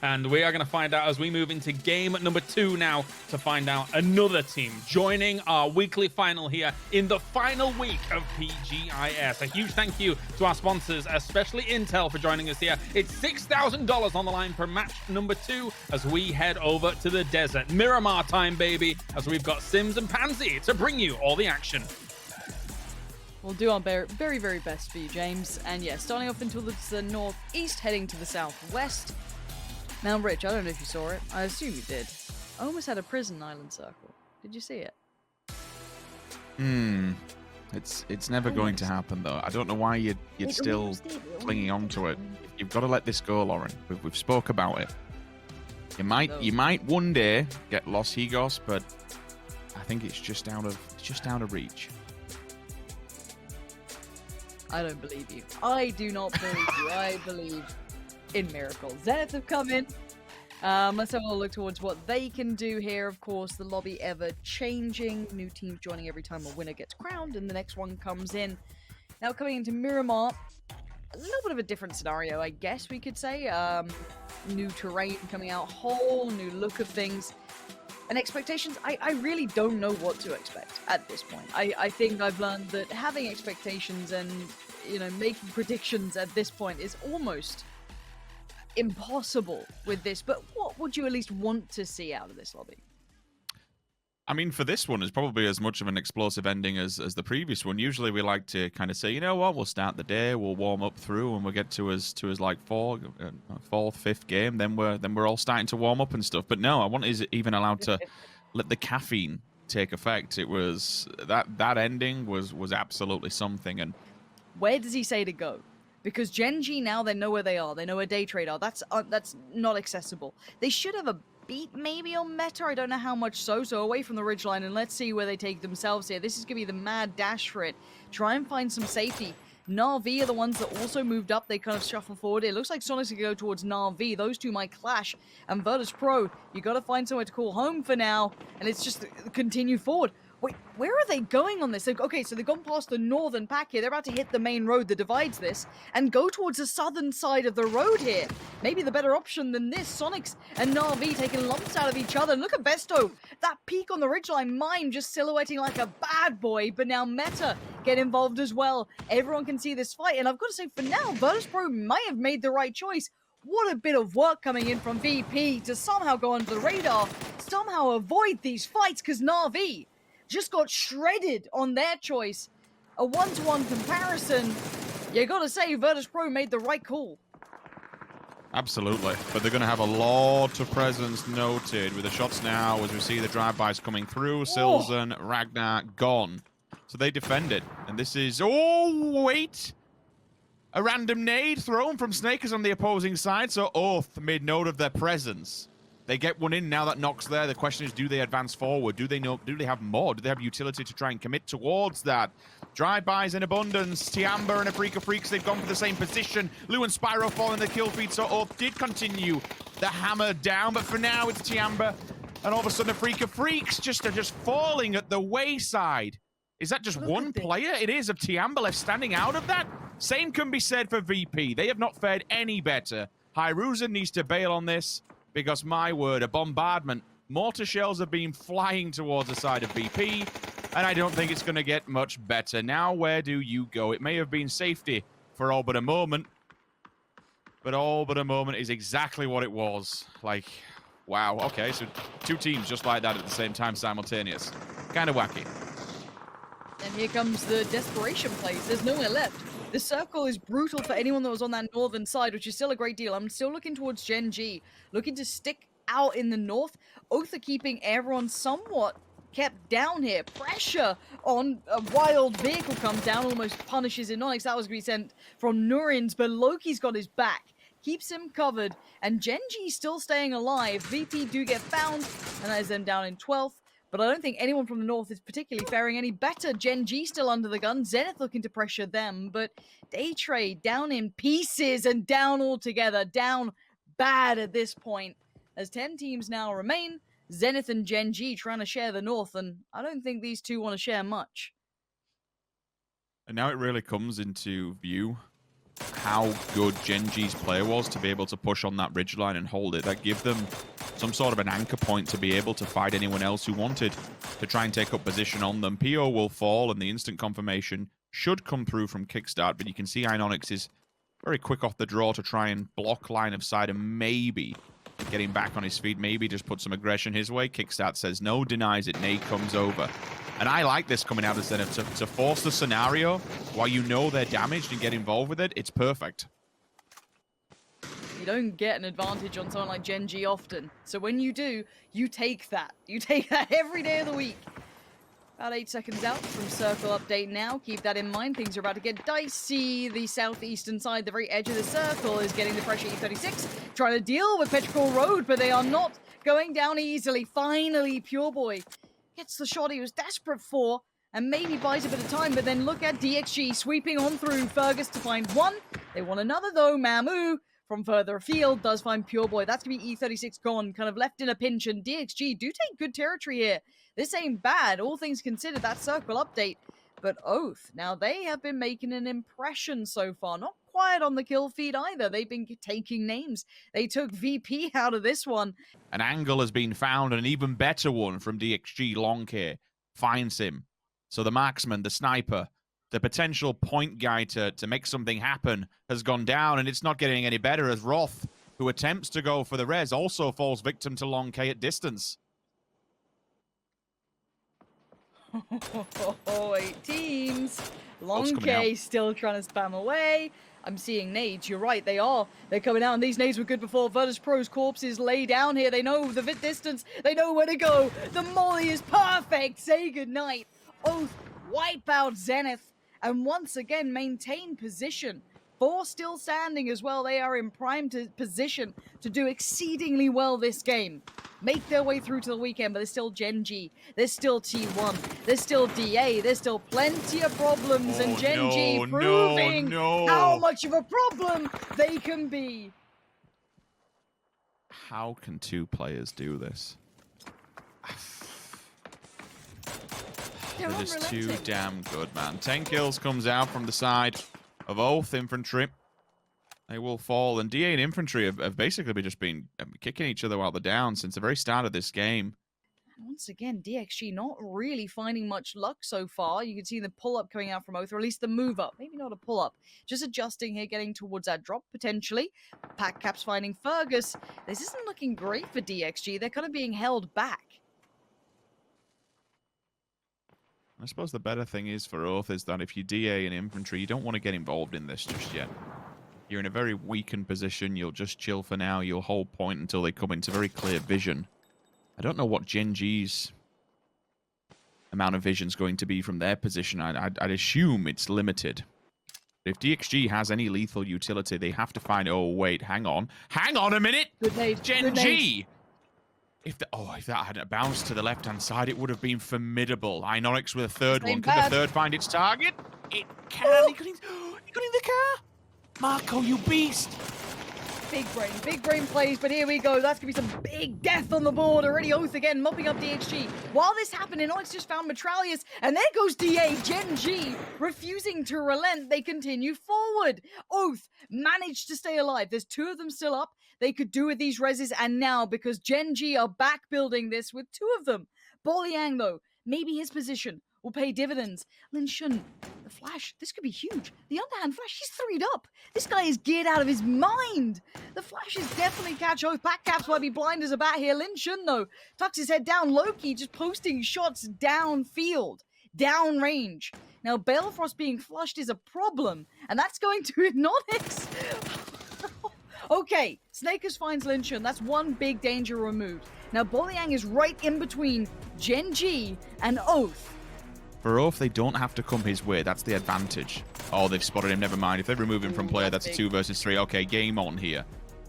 And we are going to find out as we move into game number 2 now to find out another team joining our weekly final here in the final week of PGI.S. A huge thank you to our sponsors, especially Intel, for joining us here. It's $6,000 on the line for match number 2 as we head over to the desert. Miramar time, baby, as we've got Sims and Pansy to bring you all the action. We'll do our very, very best for you, James. And yeah, starting off into the northeast, heading to the southwest. Mount Rich, I don't know if you saw it. I assume you did. I almost had a prison island circle. Did you see it? It's never going to happen, though. I don't know why you're still clinging on to it. You've got to let this go, Lauren. We've spoke about it. You might one day get Los Higos, but I think it's just out of reach. I don't believe you. I do not believe you. I believe in miracles. Zenith have come in. Let's have a look towards what they can do here. Of course, the lobby ever changing. New teams joining every time a winner gets crowned, and the next one comes in. Now coming into Miramar, a little bit of a different scenario, I guess we could say. New terrain coming out, whole new look of things. And expectations, I really don't know what to expect at this point. I think I've learned that having expectations and, making predictions at this point is almost impossible with this. But what would you at least want to see out of this lobby? I mean, for this one, it's probably as much of an explosive ending as the previous one. Usually we like to kind of say, you know what, we'll start the day, we'll warm up through, and we'll get to us like fourth, fifth game, then we're all starting to warm up and stuff. But no, I wasn't even allowed to let the caffeine take effect. It was that ending was absolutely something. And where does he say to go? Because Gen.G now, they know where they are. They know where Day Trade are. That's not accessible. They should have a beat maybe on meta. I don't know how much so away from the ridgeline, and let's see where they take themselves here. This is gonna be the mad dash for it. Try and find some safety. Na'Vi are the ones that also moved up. They kind of shuffle forward. It looks like Sonic's gonna go towards Na'Vi. Those two might clash. And Virtus Pro, you gotta find somewhere to call home for now, and it's just continue forward. Wait, where are they going on this? Okay, so they've gone past the northern pack here. They're about to hit the main road that divides this and go towards the southern side of the road here. Maybe the better option than this. Sonics and Na'Vi taking lumps out of each other. And look at Besto. That peak on the ridgeline, Mime just silhouetting like a bad boy. But now Meta get involved as well. Everyone can see this fight. And I've got to say, for now, Virtus Pro might have made the right choice. What a bit of work coming in from VP to somehow go under the radar, somehow avoid these fights, because Na'Vi just got shredded on their choice. A one-to-one comparison. You gotta say, Virtus Pro made the right call. Absolutely. But they're going to have a lot of presence noted with the shots now as we see the drive-bys coming through. Silzen, Ragnar, gone. So they defended. And this is... Oh, wait! A random nade thrown from Snakers on the opposing side. So Oath made note of their presence. They get one in now that knocks there. The question is, do they advance forward? Do they have more? Do they have utility to try and commit towards that? Drive-bys in abundance. Tiamba and a Freak of Freaks, they've gone for the same position. Lou and Spyro falling the kill feed, so Oath did continue the hammer down, but for now it's Tiamba. And all of a sudden a Freak of Freaks just falling at the wayside. Is that just one player? It is, of Tiamba left standing out of that. Same can be said for VP. They have not fared any better. Hyruzen needs to bail on this. Because, my word, a bombardment. Mortar shells have been flying towards the side of VP, and I don't think it's going to get much better. Now, where do you go? It may have been safety for all but a moment, but all but a moment is exactly what it was. Like, wow, okay, so two teams just like that at the same time, simultaneous. Kind of wacky. And here comes the desperation plays. There's nowhere left. The circle is brutal for anyone that was on that northern side, which is still a great deal. I'm still looking towards Gen.G, looking to stick out in the north. Oath are keeping everyone somewhat kept down here. Pressure on a wild vehicle comes down, almost punishes INONIX. That was going to be sent from Nurin's, but Loki's got his back. Keeps him covered, and Gen.G still staying alive. VP do get found, and that is them down in 12th. But I don't think anyone from the north is particularly faring any better. Gen.G still under the gun. Zenith looking to pressure them. But Day Trade down in pieces and down altogether. Down bad at this point. As 10 teams now remain. Zenith and Gen.G trying to share the north. And I don't think these two want to share much. And now it really comes into view how good Gen.G's player was to be able to push on that ridgeline and hold it. That gave them some sort of an anchor point to be able to fight anyone else who wanted to try and take up position on them. PO will fall, and the instant confirmation should come through from Kickstart, but you can see INONIX is very quick off the draw to try and block line of sight and maybe get him back on his feet, maybe just put some aggression his way. Kickstart says no, denies it, Nate comes over. And I like this coming out of Zenith to force the scenario while you know they're damaged and get involved with it. It's perfect. You don't get an advantage on someone like Gen.G often. So when you do, you take that. You take that every day of the week. About 8 seconds out from circle update now. Keep that in mind. Things are about to get dicey. The southeastern side, the very edge of the circle, is getting the pressure. E36 trying to deal with Petrichor Road, but they are not going down easily. Finally, Pure Boy gets the shot he was desperate for and maybe buys a bit of time, but then look at DXG sweeping on through. Fergus to find one. They want another though. Mamu from further afield does find Pure Boy. That's going to be E36 gone, kind of left in a pinch, and DXG do take good territory here. This ain't bad, all things considered, that circle update. But Oath, now they have been making an impression so far. Not quiet on the kill feed either. They've been taking names. They took VP out of this one. An angle has been found, an even better one from DXG. Longcare finds him. So the marksman, the sniper, the potential point guy to make something happen has gone down, and it's not getting any better as Roth, who attempts to go for the res, also falls victim to Longcare at distance. 8 teams. Long K still trying to spam away. I'm seeing nades. You're right, they are. They're coming out, and these nades were good before. Virtus Pro's corpses lay down here. They know the distance. They know where to go. The molly is perfect. Say goodnight. Oath wipe out Zenith and once again maintain position. 4 still standing as well. They are in prime position to do exceedingly well this game. Make their way through to the weekend, but there's still Gen.G. There's still T1. There's still DA. There's still plenty of problems, and Gen.G proving how much of a problem they can be. How can 2 players do this? They're just too damn good, man. 10 kills comes out from the side of Oath Infantry. They will fall, and DA and Infantry have basically just been kicking each other while they're down since the very start of this game. Once again, DXG not really finding much luck so far. You can see the pull-up coming out from Oath, or at least the move-up. Maybe not a pull-up. Just adjusting here, getting towards that drop, potentially. Pack Caps finding Fergus. This isn't looking great for DXG. They're kind of being held back. I suppose the better thing is for Oath is that if you DA and Infantry, you don't want to get involved in this just yet. You're in a very weakened position. You'll just chill for now. You'll hold point until they come into very clear vision. I don't know what Gen.G's amount of vision is going to be from their position. I'd assume it's limited. But if DXG has any lethal utility, they have to find... Oh, wait, hang on. Hang on a minute! Good nade. Gen.G! If that hadn't bounced to the left-hand side, it would have been formidable. INONIX with a third one. Can the third find its target? It can. He got in the car. Marco, you beast. Big brain plays, but here we go. That's going to be some big death on the board. Already Oath again, mopping up DXG. While this happened, INONIX just found Metralius, and there goes DA. Gen.G refusing to relent. They continue forward. Oath managed to stay alive. There's 2 of them still up. They could do with these reses, and now, because Gen.G are back building this with 2 of them. Boliang, though, maybe his position will pay dividends. Lin Shun, the flash, this could be huge. The underhand flash, he's 3'd up. This guy is geared out of his mind. The flash is definitely catch Oath. Back Caps might be blind as a bat here. Lin Shun, though, tucks his head down. Loki just posting shots downfield, downrange. Now, Balefrost being flushed is a problem, and that's going to INONIX. Okay, Snakers finds Lin Shun. That's one big danger removed. Now, Boliang is right in between Gen.G and Oath. For Oath, they don't have to come his way. That's the advantage. Oh, they've spotted him. Never mind. If they remove him from play, that's a 2 versus 3. Okay, game on here.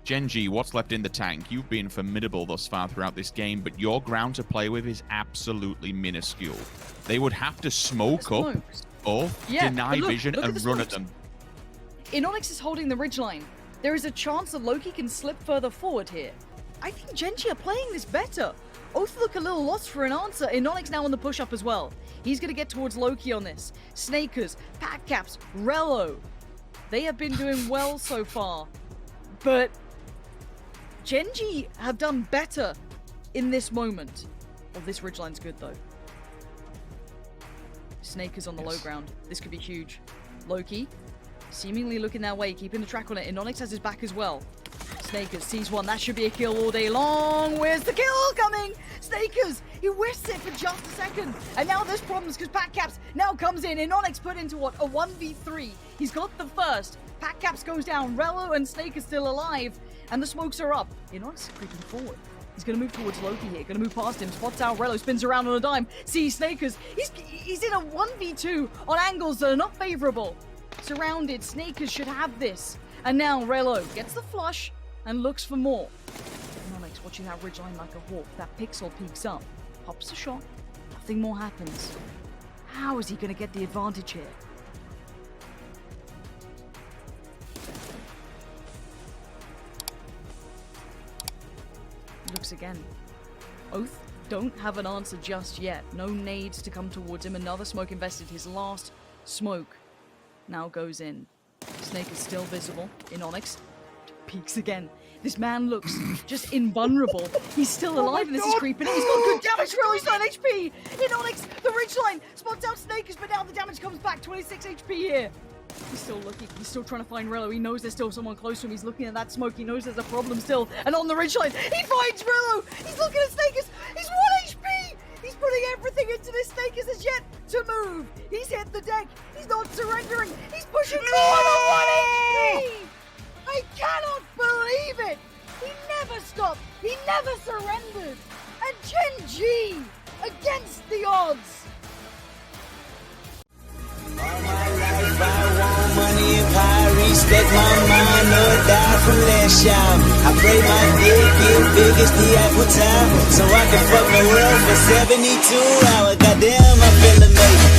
Gen.G, what's left in the tank? You've been formidable thus far throughout this game, but your ground to play with is absolutely minuscule. They would have to smoke up Oath, deny vision, and run at them. INONIX is holding the ridgeline. There is a chance that Loki can slip further forward here. I think Gen.G are playing this better. Oath look a little lost for an answer. INONIX now on the push-up as well. He's going to get towards Loki on this. Snakers, Pack Caps, Rello. They have been doing well so far. But Gen.G have done better in this moment. Oh, this ridgeline's good though. Snake is on the low ground. This could be huge. Loki, seemingly looking that way, keeping the track on it. INONIX has his back as well. Snakers sees one. That should be a kill all day long. Where's the kill coming? Snakers, he whiffs it for just a second. And now there's problems because PackCaps now comes in. INONIX put into what? A 1v3. He's got the first. PackCaps goes down. Rello and Snake is still alive. And the smokes are up. INONIX is creeping forward. He's going to move towards Loki here. Going to move past him. Spots out Rello. Spins around on a dime. Sees Snakers. He's in a 1v2 on angles that are not favorable. Surrounded. Snakers should have this. And now Rello gets the flush and looks for more. INONIX watching that ridgeline like a hawk. That pixel peeks up. Pops a shot. Nothing more happens. How is he going to get the advantage here? Looks again. Oath don't have an answer just yet. No nades to come towards him. Another smoke invested. His last smoke now goes in. Snake is still visible. INONIX peeks again. This man looks just invulnerable. He's still alive and this is creeping in. He's got good damage. Really, he's 9 HP. INONIX, the ridgeline, spots out Snakers, but now the damage comes back. 26 HP here. He's still looking. He's still trying to find Rello. He knows there's still someone close to him. He's looking at that smoke. He knows there's a problem still. And on the ridgeline, he finds Rello. He's looking at Snakers. He's 1 HP. He's putting everything into this. Snakers is yet to move. He's hit the deck. He's not surrendering. He's pushing forward on 1 HP. I cannot believe it. He never stopped. He never surrendered. And Gen.G against the odds. All my life I want money and power, respect my mind, no die from last shot. I pray my dick get big as the Apple Tower, so I can fuck the world for 72 hours. Goddamn, I feel amazing.